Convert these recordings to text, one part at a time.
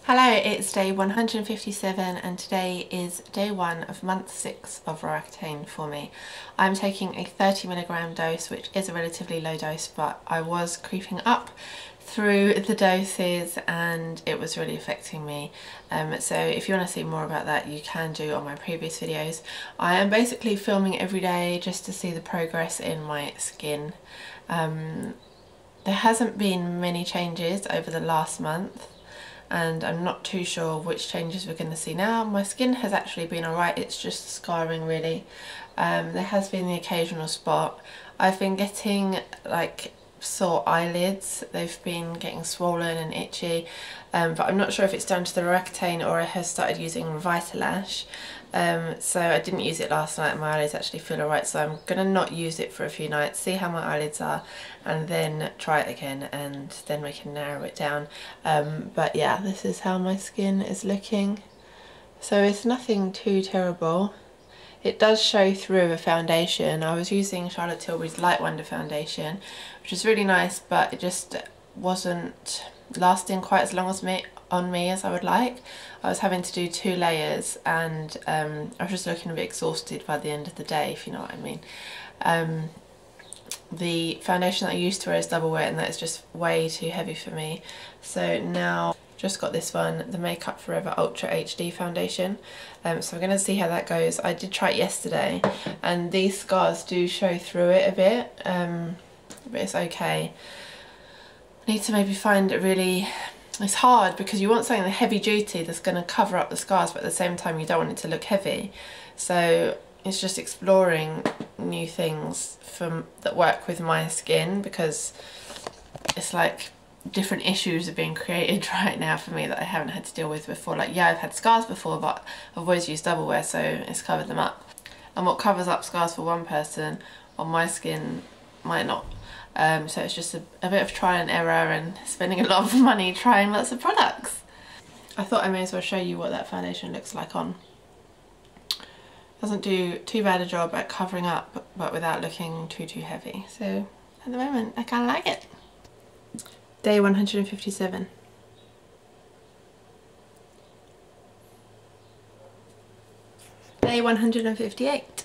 Hello, it's day 157 and today is day 1 of month 6 of Roaccutane for me. I'm taking a 30mg dose, which is a relatively low dose, but I was creeping up through the doses and it was really affecting me. So if you want to see more about that, you can do on my previous videos. I am basically filming every day just to see the progress in my skin. There hasn't been many changes over the last month, and I'm not too sure which changes we're going to see now. My skin has actually been alright, it's just scarring really. There has been the occasional spot. I've been getting like sore eyelids, they've been getting swollen and itchy, but I'm not sure if it's down to the Roaccutane or I have started using Vitalash. So I didn't use it last night and my eyelids actually feel alright, so I'm going to not use it for a few nights, see how my eyelids are and then try it again and then we can narrow it down. But yeah, this is how my skin is looking. So it's nothing too terrible. It does show through a foundation. I was using Charlotte Tilbury's Light Wonder foundation, which is really nice, but it just wasn't lasting quite as long as on me as I would like. I was having to do 2 layers and I was just looking a bit exhausted by the end of the day, if you know what I mean. The foundation that I used to wear is double wear and that is just way too heavy for me. So now just got this one, the Makeup Forever Ultra HD foundation. So I'm going to see how that goes. I did try it yesterday and these scars do show through it a bit, but it's okay. I need to maybe find it really... It's hard because you want something heavy duty that's going to cover up the scars, but at the same time you don't want it to look heavy. So it's just exploring new things that work with my skin, because it's like different issues are being created right now for me that I haven't had to deal with before. Like, yeah, I've had scars before, but I've always used double wear, so it's covered them up. And what covers up scars for one person on my skin might not. So it's just a bit of trial and error and spending a lot of money trying lots of products. I thought I may as well show you what that foundation looks like on. Doesn't do too bad a job at covering up, but without looking too heavy. So at the moment I kind of like it. Day 157. Day 158.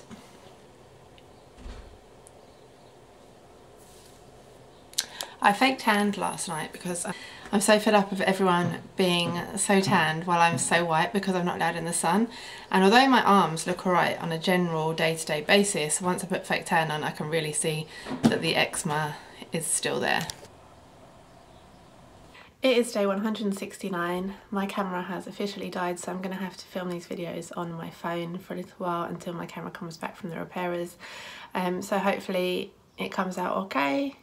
I fake tanned last night because I'm so fed up of everyone being so tanned while I'm so white because I'm not allowed in the sun. And although my arms look alright on a general day-to-day basis, once I put fake tan on I can really see that the eczema is still there. It is day 169. My camera has officially died, so I'm going to have to film these videos on my phone for a little while until my camera comes back from the repairers. So hopefully it comes out okay.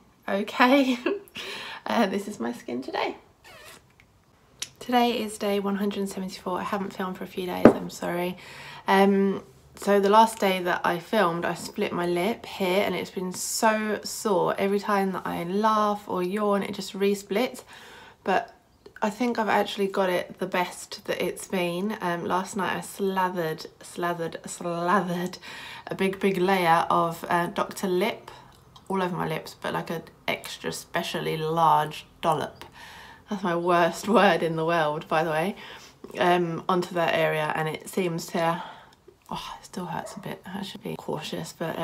This is my skin today. Today is day 174. I haven't filmed for a few days, I'm sorry. So the last day that I filmed, I split my lip here and it's been so sore. Every time that I laugh or yawn, it just re-splits. But I think I've actually got it the best that it's been. Last night I slathered a big layer of Dr. Lip all over my lips, but like an extra specially large dollop. That's my worst word in the world, by the way. Onto that area, and it seems to... Oh, it still hurts a bit. I should be cautious, but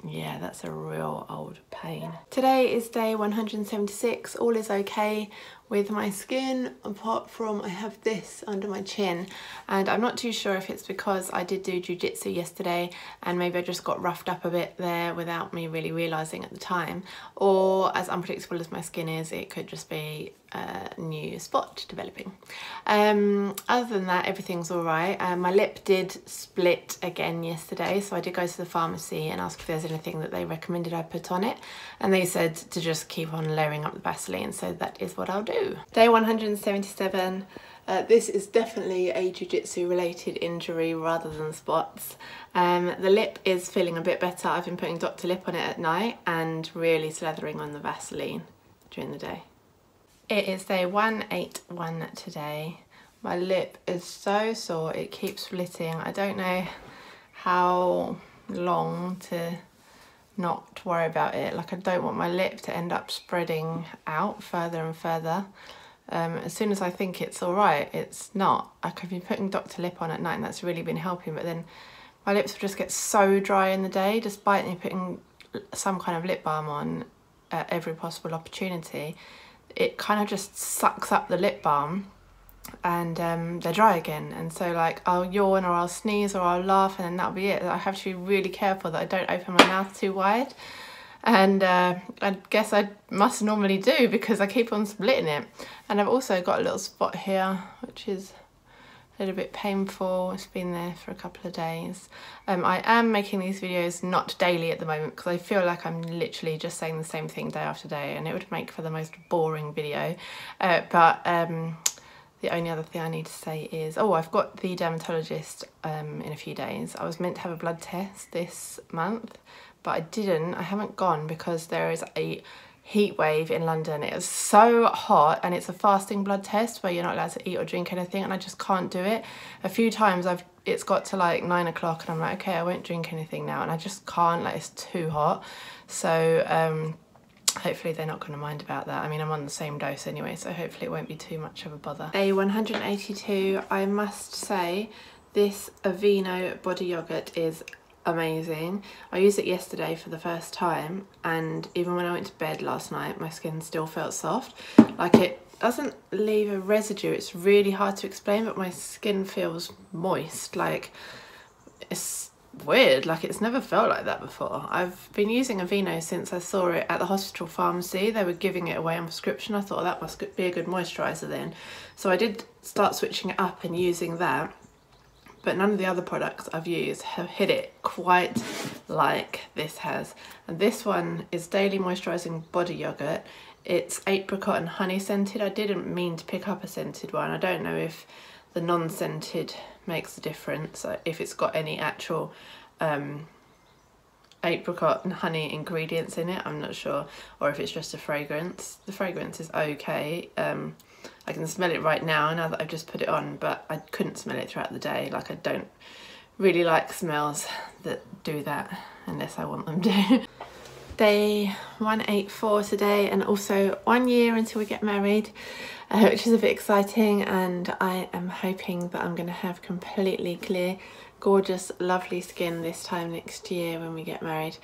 yeah, that's a real old pain. Today is day 176. All is okay with my skin, apart from I have this under my chin, and I'm not too sure if it's because I did do jiu-jitsu yesterday and maybe I just got roughed up a bit there without me really realising at the time, or as unpredictable as my skin is, it could just be a new spot developing. Other than that, everything's alright. My lip did split again yesterday, so I did go to the pharmacy and ask if there's anything that they recommended I put on it, and they said to just keep on layering up the Vaseline, so that is what I'll do. Day 177. This is definitely a jiu-jitsu related injury rather than spots. The lip is feeling a bit better. I've been putting Dr. Lip on it at night and really slathering on the Vaseline during the day. It is day 181 today. My lip is so sore, it keeps splitting. I don't know how long to not worry about it. Like, I don't want my lip to end up spreading out further and further. As soon as I think it's all right, it's not. Like, I've been putting Dr. Lip on at night and that's really been helping, but then my lips will just get so dry in the day, despite me putting some kind of lip balm on at every possible opportunity. It kind of just sucks up the lip balm and they're dry again, and so like I'll yawn or I'll sneeze or I'll laugh and then that'll be it. I have to be really careful that I don't open my mouth too wide, and I guess I must normally do because I keep on splitting it. And I've also got a little spot here which is a little bit painful. It's been there for a couple of days. I am making these videos not daily at the moment because I feel like I'm literally just saying the same thing day after day and it would make for the most boring video, but the only other thing I need to say is, oh, I've got the dermatologist in a few days. I was meant to have a blood test this month, but I didn't. I haven't gone because there is a heat wave in London. It is so hot, and it's a fasting blood test where you're not allowed to eat or drink anything, and I just can't do it. A few times it's got to like 9 o'clock and I'm like, okay, I won't drink anything now, and I just can't, like, it's too hot. So hopefully they're not going to mind about that. I mean, I'm on the same dose anyway, so hopefully it won't be too much of a bother. Day 182, I must say this Aveeno body yogurt is amazing. I used it yesterday for the first time, and even when I went to bed last night my skin still felt soft. Like, it doesn't leave a residue. It's really hard to explain, but my skin feels moist. Like, it's weird, like it's never felt like that before. I've been using Aveeno since I saw it at the hospital pharmacy. They were giving it away on prescription. I thought that must be a good moisturiser then. So I did start switching it up and using that, but none of the other products I've used have hit it quite like this has. And this one is Daily Moisturising Body Yogurt. It's apricot and honey scented. I didn't mean to pick up a scented one. I don't know if the non-scented makes a difference, if it's got any actual apricot and honey ingredients in it, I'm not sure, or if it's just a fragrance. The fragrance is okay. I can smell it right now that I've just put it on, but I couldn't smell it throughout the day. Like, I don't really like smells that do that unless I want them to. Day 184 today, and also 1 year until we get married, which is a bit exciting, and I am hoping that I'm going to have completely clear, gorgeous, lovely skin this time next year when we get married.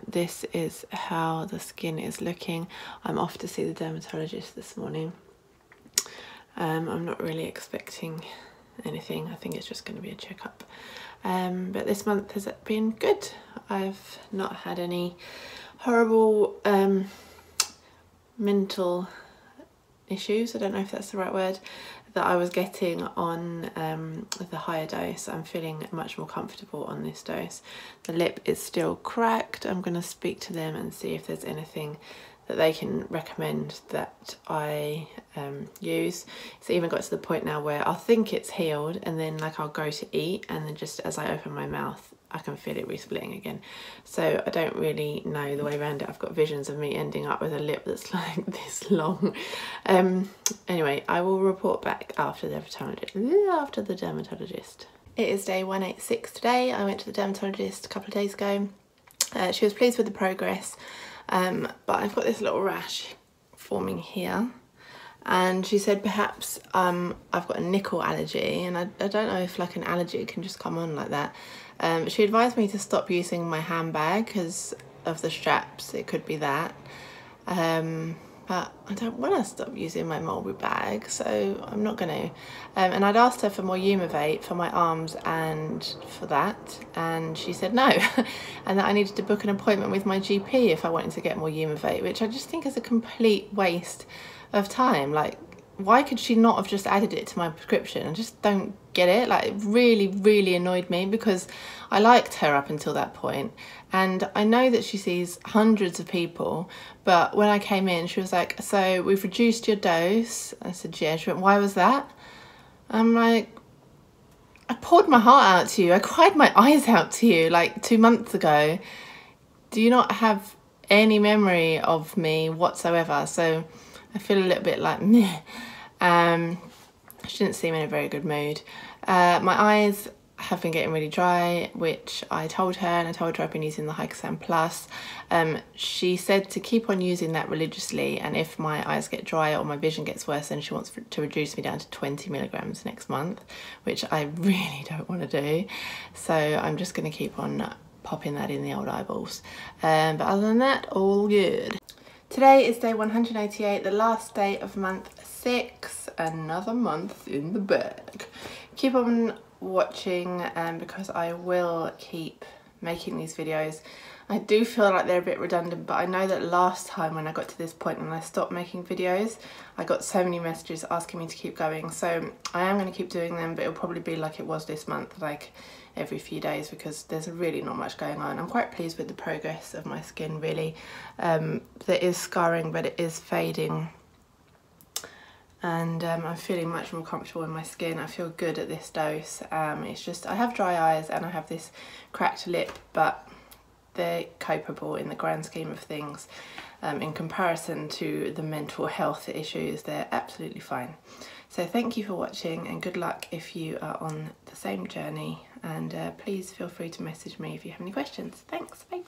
This is how the skin is looking. I'm off to see the dermatologist this morning. I'm not really expecting anything. I think it's just going to be a checkup. But this month has been good. I've not had any horrible mental issues, I don't know if that's the right word, that I was getting on the higher dose. I'm feeling much more comfortable on this dose. The lip is still cracked. I'm going to speak to them and see if there's anything that they can recommend that I use. It's even got to the point now where I'll think it's healed, and then like I'll go to eat, and then just as I open my mouth I can feel it re-splitting again. So I don't really know the way around it. I've got visions of me ending up with a lip that's like this long. Anyway, I will report back after the dermatologist. It is day 186 today. I went to the dermatologist a couple of days ago. She was pleased with the progress. But I've got this little rash forming here, and she said perhaps I've got a nickel allergy, and I don't know if like an allergy can just come on like that. She advised me to stop using my handbag because of the straps. It could be that, but I don't want to stop using my mulberry bag, so I'm not going to. And I'd asked her for more Humavate for my arms and for that, and she said no, and that I needed to book an appointment with my GP if I wanted to get more Humavate, which I just think is a complete waste of time. Like, why could she not have just added it to my prescription? I just don't get it. Like, it really, really annoyed me because I liked her up until that point. And I know that she sees hundreds of people, but when I came in, she was like, so we've reduced your dose. I said, yeah. She went, why was that? I'm like, I poured my heart out to you. I cried my eyes out to you like 2 months ago. Do you not have any memory of me whatsoever? So I feel a little bit like meh. She didn't seem in a very good mood. My eyes have been getting really dry, which I told her, and I told her I've been using the Accutane Plus. She said to keep on using that religiously, and if my eyes get dry or my vision gets worse, then she wants to reduce me down to 20 milligrams next month, which I really don't want to do. So I'm just going to keep on popping that in the old eyeballs. But other than that, all good. Today is day 188, the last day of month 6, another month in the bag. Keep on watching because I will keep making these videos. I do feel like they're a bit redundant, but I know that last time when I got to this point and I stopped making videos, I got so many messages asking me to keep going, so I am going to keep doing them, but it'll probably be like it was this month, like every few days, because there's really not much going on. I'm quite pleased with the progress of my skin, really. There is scarring, but it is fading, and I'm feeling much more comfortable in my skin. I feel good at this dose. It's just I have dry eyes and I have this cracked lip, but they're copable in the grand scheme of things. In comparison to the mental health issues, they're absolutely fine. So thank you for watching, and good luck if you are on the same journey, and please feel free to message me if you have any questions. Thanks, bye.